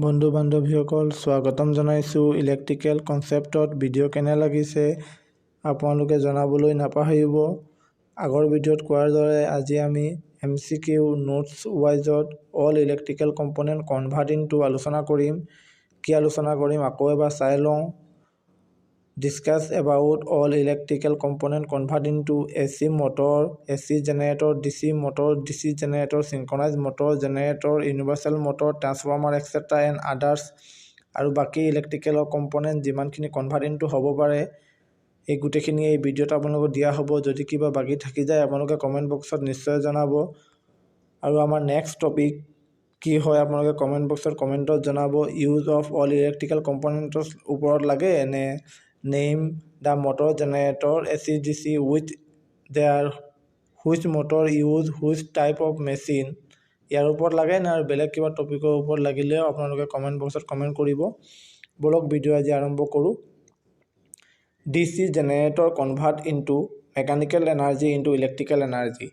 বন্ধু বান্ধৱীসকল স্বাগতম জনাইছোঁ ইলেক্ট্ৰিকেল কনচেপ্টত। ভিডিঅ' কেনে লাগিছে আপোনালোকে জনাবলৈ নাপাহৰিব। আগৰ ভিডিঅ'ত কোৱাৰ দৰে আজি আমি MCQ নোটছ ৱাইজত all electrical component convert into আলোচনা কৰিম। কি আলোচনা কৰিম আকৌ এবাৰ চাই লওঁ। Discuss about all electrical component convert into AC motor, AC generator, DC motor, DC generator, synchronise motor, generator, universal motor, transformer etcetera and others আৰু বাকী ইলেক্ট্ৰিকেলৰ কম্পনেণ্ট যিমানখিনি কনভাৰ্ট ইনটু হ'ব পাৰে এই গোটেইখিনি এই ভিডিঅ'ত আপোনালোকক দিয়া হ'ব। যদি কিবা বাকী থাকি যায় আপোনালোকে কমেণ্ট বক্সত নিশ্চয় জনাব। আৰু আমাৰ নেক্সট টপিক কি হয় আপোনালোকে কমেণ্ট বক্সত কমেণ্টত জনাব। ইউজ অফ অল ইলেক্ট্ৰিকেল কম্পনেণ্টৰ ওপৰত লাগে নে name the motor generator AC DC with their which motor use which type of machine ইয়াৰ ওপৰত লাগে নে আৰু বেলেগ কিবা টপিকৰ ওপৰত লাগিলেও আপোনালোকে কমেণ্ট বক্সত কমেণ্ট কৰিব। বলক ভিডিঅ' আজি আৰম্ভ কৰোঁ। DC generator convert into mechanical energy into electrical energy.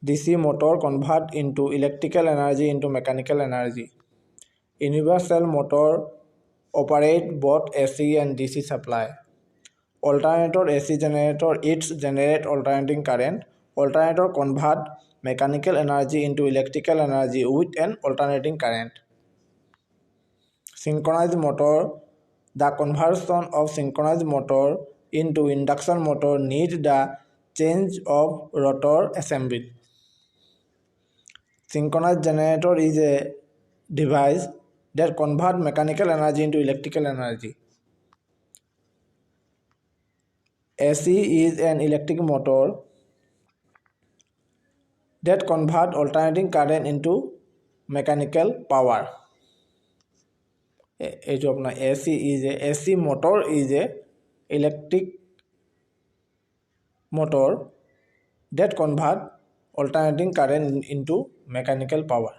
DC motor convert into electrical energy into mechanical energy. Universal motor operate both AC and DC supply. Alternator AC generator its generate alternating current. Alternator convert mechanical energy into electrical energy with an alternating current. Synchronized motor. The conversion of synchronized motor into induction motor need the change of rotor assembly. Synchronous generator is a device that converts mechanical energy into electrical energy. AC is an electric motor that converts alternating current into mechanical power. AC motor is a electric motor that converts alternating current into mechanical power.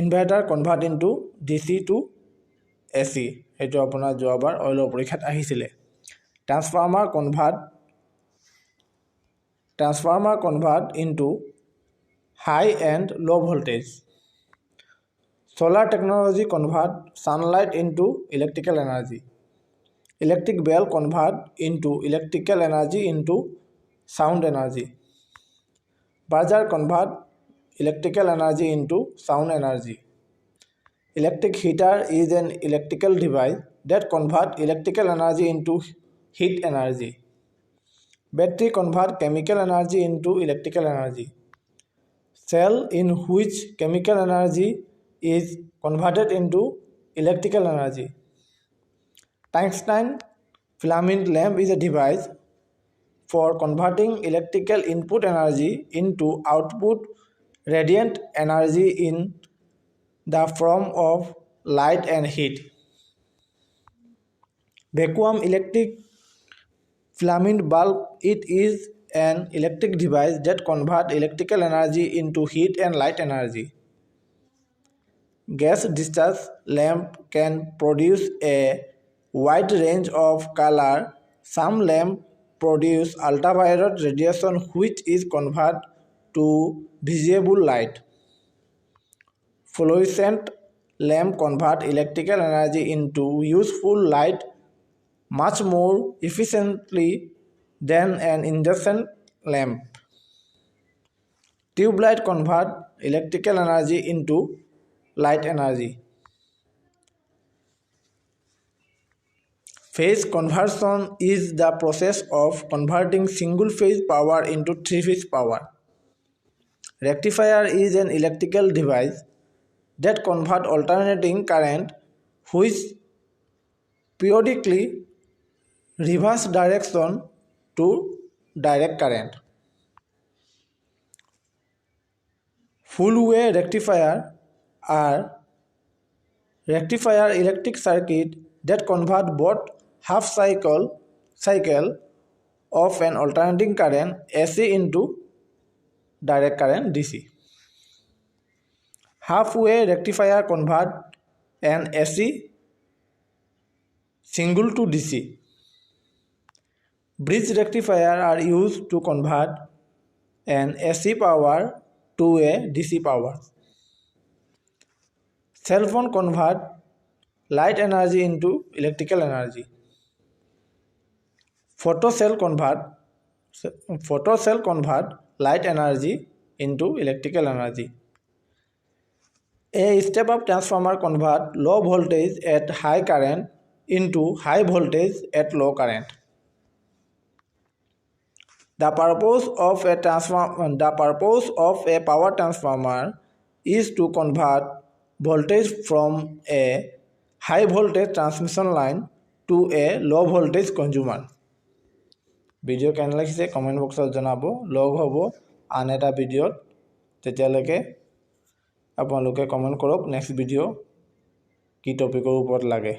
Inverter convert into DC to AC এইটো আপোনাৰ যোৱাবাৰ অইলৰ পৰীক্ষাত আহিছিলে। Transformer convert into high and low voltage. Solar technology convert sunlight into electrical energy. Electric bell convert into electrical energy into sound energy. Buzzer convert electrical energy into sound energy. Electric heater is an electrical device that converts electrical energy into heat energy. Battery convert chemical energy into electrical energy. Cell in which chemical energy is converted into electrical energy. Tungsten filament lamp is a device for converting electrical input energy into output radiant energy in the form of light and heat. Vacuum electric filament bulb it is an electric device that converts electrical energy into heat and light energy. Gas discharge lamp can produce a wide range of color. Some lamps produce ultraviolet radiation which is converted to visible light. Fluorescent lamp convert electrical energy into useful light much more efficiently than an induction lamp. Tube light convert electrical energy into light energy. Phase conversion is the process of converting single phase power into three-phase power. Rectifier is an electrical device that converts alternating current which periodically reverse direction to direct current. Full wave rectifier are rectifier electric circuit that convert both half cycle of an alternating current AC into direct current DC. Half wave rectifier convert an AC single to DC. Bridge rectifier are used to convert an AC power to a DC power. Cell phone convert light energy into electrical energy. Photocell convert light energy into electrical energy. A step-up transformer convert low voltage at high current into high voltage at low current. The purpose of a power transformer is to convert voltage from a high voltage transmission line to a low voltage consumer. Video কেনে লাগিছে comment বক্সত জনাব। লগ হ'ব আন এটা ভিডিওত, তেতিয়ালৈকে আপোনালোকে comment কৰক নেক্সট ভিডিও কি টপিকৰ ওপৰত লাগে।